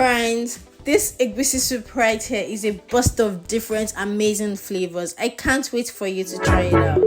Friends, this Egusi soup right here is a burst of different amazing flavors. I can't wait for you to try it out.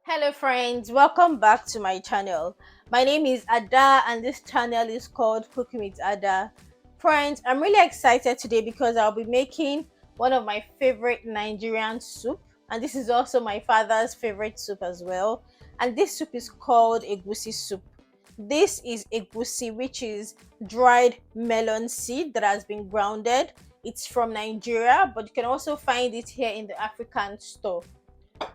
Hello friends, welcome back to my channel. My name is Ada and this channel is called Cooking with Ada. Friends, I'm really excited today because I'll be making one of my favorite Nigerian soup, and this is also my father's favorite soup as well. And this soup is called Egusi soup. This is egusi, which is dried melon seed that has been grounded. It's from Nigeria, but you can also find it here in the African store.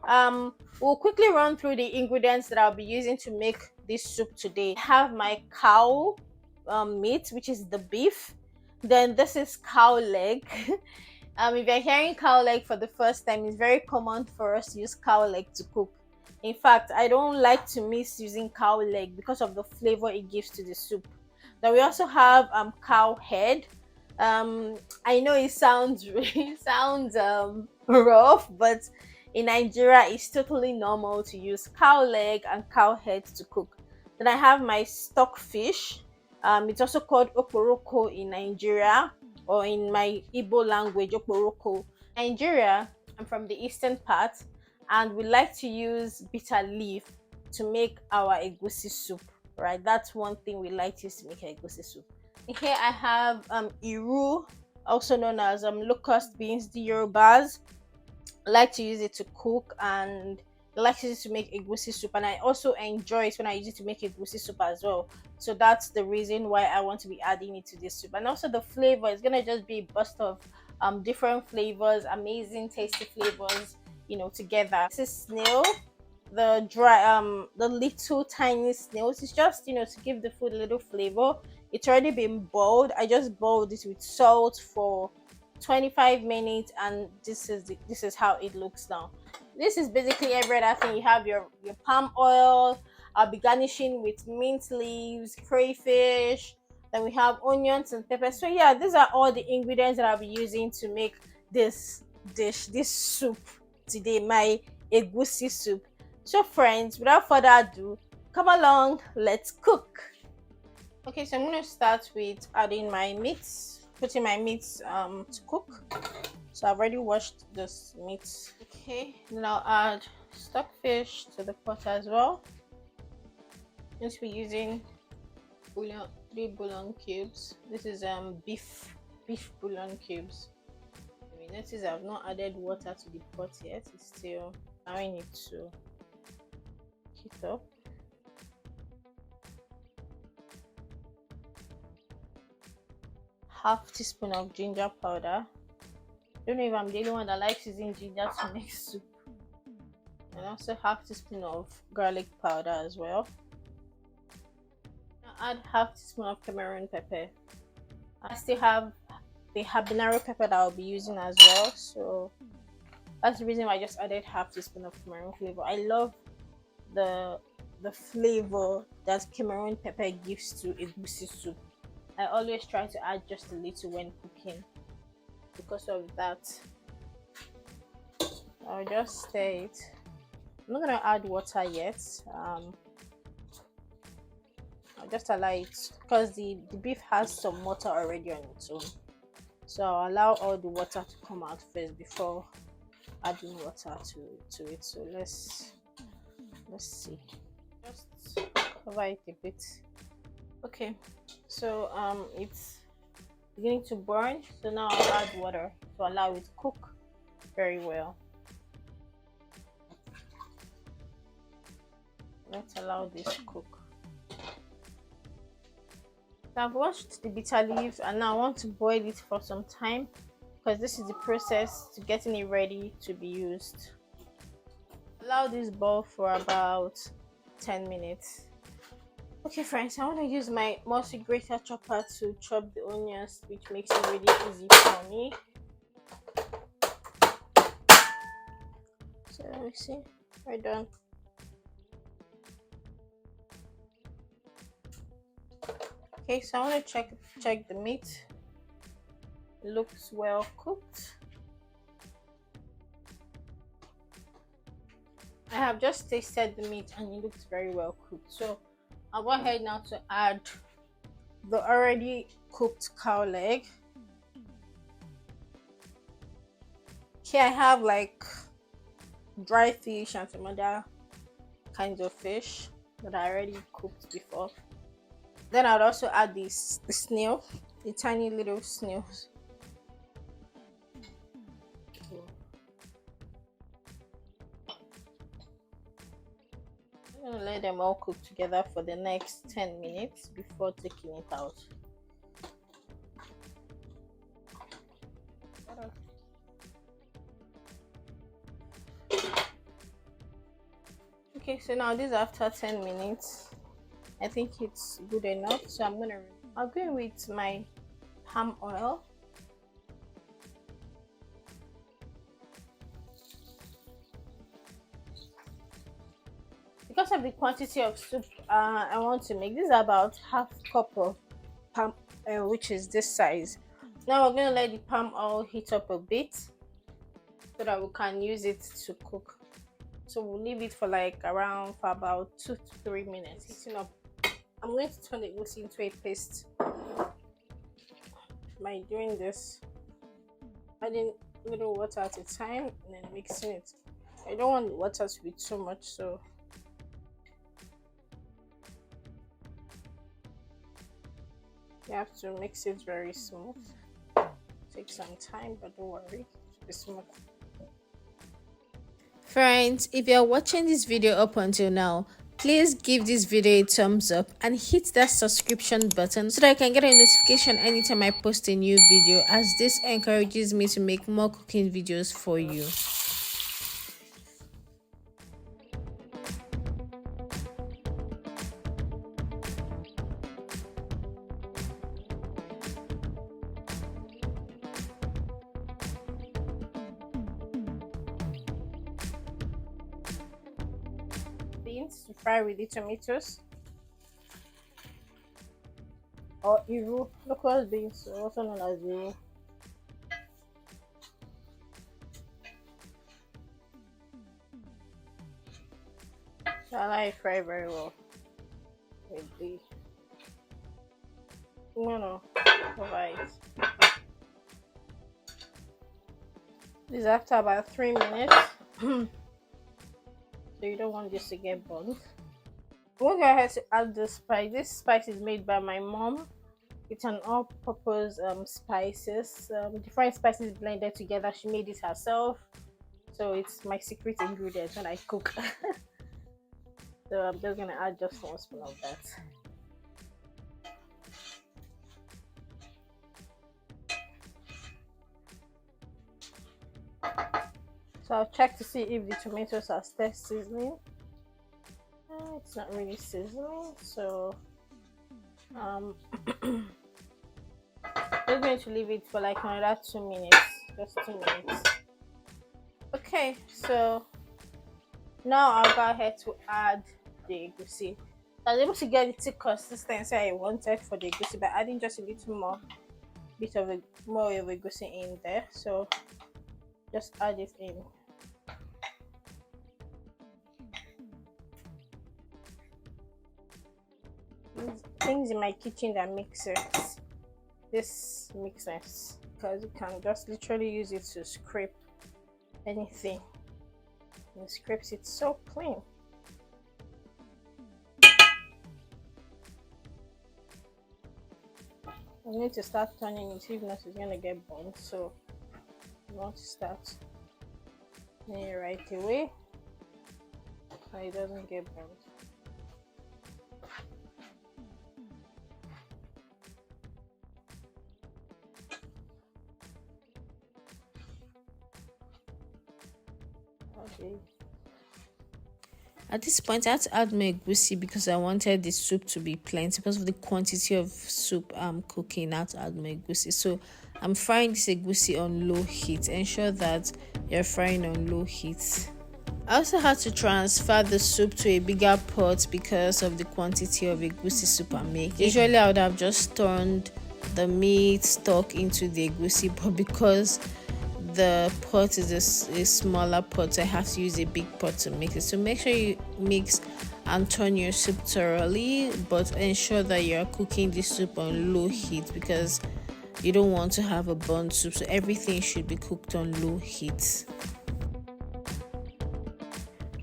We'll quickly run through the ingredients that I'll be using to make this soup today. I have my cow meat, which is the beef. Then this is cow leg. If you're hearing cow leg for the first time, it's very common for us to use cow leg to cook. In fact, I don't like to miss using cow leg because of the flavor it gives to the soup. Then we also have cow head. I know it sounds rough, but in Nigeria it's totally normal to use cow leg and cow head to cook. Then I have my stock fish. It's also called oporoko in Nigeria, or in my Igbo language, oporoko. Nigeria, I'm from the eastern part, and we like to use bitter leaf to make our egusi soup, right? That's one thing we like to use to make egusi soup. Here I have iru, also known as locust beans. The Yorubas like to use it to cook, and I like to use it to make egusi soup, and I also enjoy it when I use it to make egusi soup as well. So that's the reason why I want to be adding it to this soup. And also the flavor is gonna just be a burst of different flavors, amazing tasty flavors, you know, together. This is snail, the the little tiny snails. It's just, you know, to give the food a little flavor. It's already been boiled. I just boiled it with salt for 25 minutes, and this is how it looks now. This is basically every other thing. You have your palm oil. I'll be garnishing with mint leaves, crayfish. Then we have onions and pepper. So yeah, these are all the ingredients that I'll be using to make this this soup today, my egusi soup. So friends, without further ado, come along, let's cook. Okay, so I'm going to start with adding my meats, putting my meats to cook. So I've already washed this meat. Okay, then I'll add stockfish to the pot as well. I'm going to be using bouillon, 3 bouillon cubes. This is beef bouillon cubes. You notice I've not added water to the pot yet. It's still allowing it to heat up. Half teaspoon of ginger powder. Don't know if I'm the only one that likes using ginger to make soup. And also half teaspoon of garlic powder as well. I'll add half teaspoon of Cameroon pepper. I still have the habanero pepper that I'll be using as well, so that's the reason why I just added half teaspoon of Cameroon flavor. I love the flavor that Cameroon pepper gives to egusi soup. I always try to add just a little when cooking. Because of that, I'll just stir it. I'm not gonna add water yet. I'll just allow it, because the beef has some water already on its own. So I'll allow all the water to come out first before adding water to it. So let's see. Just cover it a bit. Okay, so it's beginning to burn, so now I'll add water to allow it to cook very well. Let's allow this cook. So I've washed the bitter leaves, and now I want to boil it for some time, because this is the process to getting it ready to be used. Allow this boil for about 10 minutes. Okay friends, I want to use my multi grater chopper to chop the onions, which makes it really easy for me. So let me see, we're done. Okay, so I want to check the meat. It looks well cooked. I have just tasted the meat and it looks very well cooked. So I'll go ahead now to add the already cooked cow leg. Here I have like dry fish and some other kinds of fish that I already cooked before. Then I'd also add the snail, the tiny little snails. I'm gonna let them all cook together for the next 10 minutes before taking it out. Okay, so now this is after 10 minutes. I think it's good enough. So I'll go with my palm oil. Because of the quantity of soup I want to make, this is about half cup of palm oil, which is this size. Now we're going to let the palm oil heat up a bit so that we can use it to cook. So we'll leave it for like around for about 2 to 3 minutes heating up. I'm going to turn the egusi into a paste by doing this, adding a little water at a time and then mixing it. I don't want the water to be too much, so you have to mix it very smooth. Take some time, but don't worry, it'll be smooth. Friends, if you're watching this video up until now, please give this video a thumbs up and hit that subscription button so that I can get a notification anytime I post a new video, as this encourages me to make more cooking videos for you. Beans to fry with the tomatoes, or iru, local beans, also known as iru. So I like fry very well with the rice. This is after about 3 minutes. So you don't want this to get burnt. We'll go ahead to add the spice. This spice is made by my mom. It's an all-purpose spices, different spices blended together. She made it herself, so it's my secret ingredient when I cook. So I'm just gonna add just 1 spoon of that. So I'll check to see if the tomatoes are still seasoning. It's not really seasoning, so just going to leave it for like another 2 minutes, just 2 minutes. Okay, so now I'll go ahead to add the egusi. I was able to get the thick consistency I wanted for the egusi by adding just a little more of egusi in there. So just add it in. Things in my kitchen that makes sense. This makes sense because you can just literally use it to scrape anything. And it scrapes it so clean. I need to start turning it, if not it's gonna get burnt. So you want to start turning it right away so it doesn't get burnt. Okay. At this point, I had to add my egusi because I wanted the soup to be plenty because of the quantity of soup I'm cooking. I had to add my egusi. So I'm frying this egusi on low heat. Ensure that you're frying on low heat. I also had to transfer the soup to a bigger pot because of the quantity of egusi soup I'm making. Usually I would have just turned the meat stock into the egusi, but because the pot is a smaller pot, so I have to use a big pot to mix it. So make sure you mix and turn your soup thoroughly, but ensure that you're cooking the soup on low heat because you don't want to have a burnt soup. So everything should be cooked on low heat.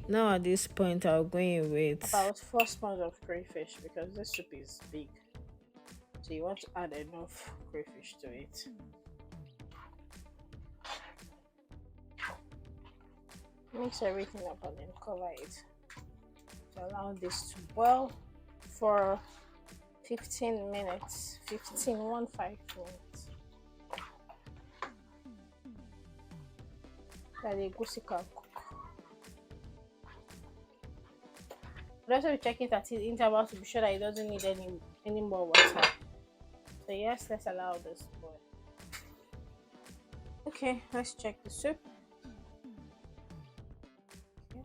Now at this point, I'll go in with about 4 spoons of crayfish because this soup is big. So you want to add enough crayfish to it. Mix everything up and then cover it to allow this to boil for 15 minutes. 15 minutes. That the egusi can cook. But also be checking at the interval to be sure that it doesn't need any more water. So yes, let's allow this boil. Okay, let's check the soup. Okay.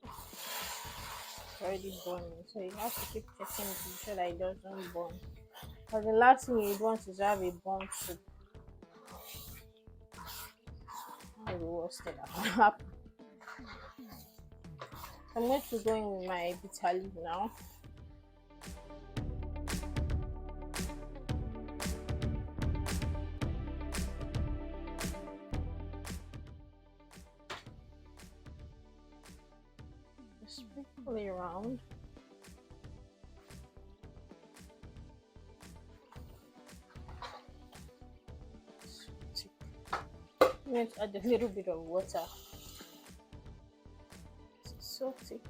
It's already boiling, so you have to keep checking to be sure that it doesn't burn. But the last thing you want is to have a burnt soup. That's the worst thing that can happen. I'm going to go in with my bitter leaf now. Just sprinkle it around. I'm going to add a little bit of water. It's so thick.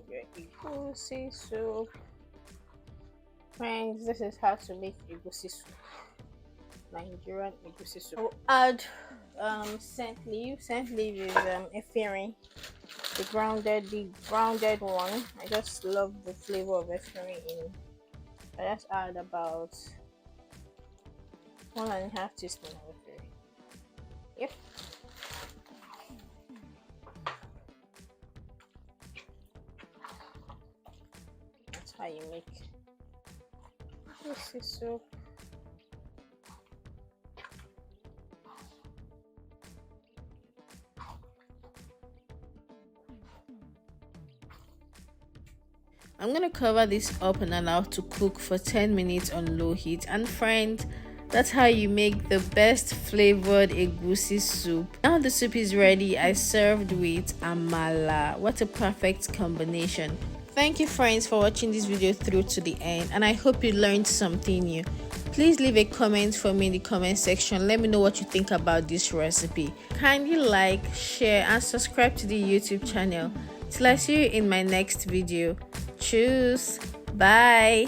Your egusi soup. Friends, this is how to make egusi soup. Nigerian egusi soup. I'll add scent leaf. Scent leaf is efirin, the grounded one. I just love the flavor of efirin in it. I just add about 1.5 teaspoons of efirin. Yep. That's how you make egusi soup. I'm gonna cover this up and allow to cook for 10 minutes on low heat. And friends, that's how you make the best flavored egusi soup. Now the soup is ready. I served with amala. What a perfect combination. Thank you friends for watching this video through to the end, and I hope you learned something new. Please leave a comment for me in the comment section. Let me know what you think about this recipe. Kindly like, share and subscribe to the YouTube channel. Till I see you in my next video. Tschüss. Bye.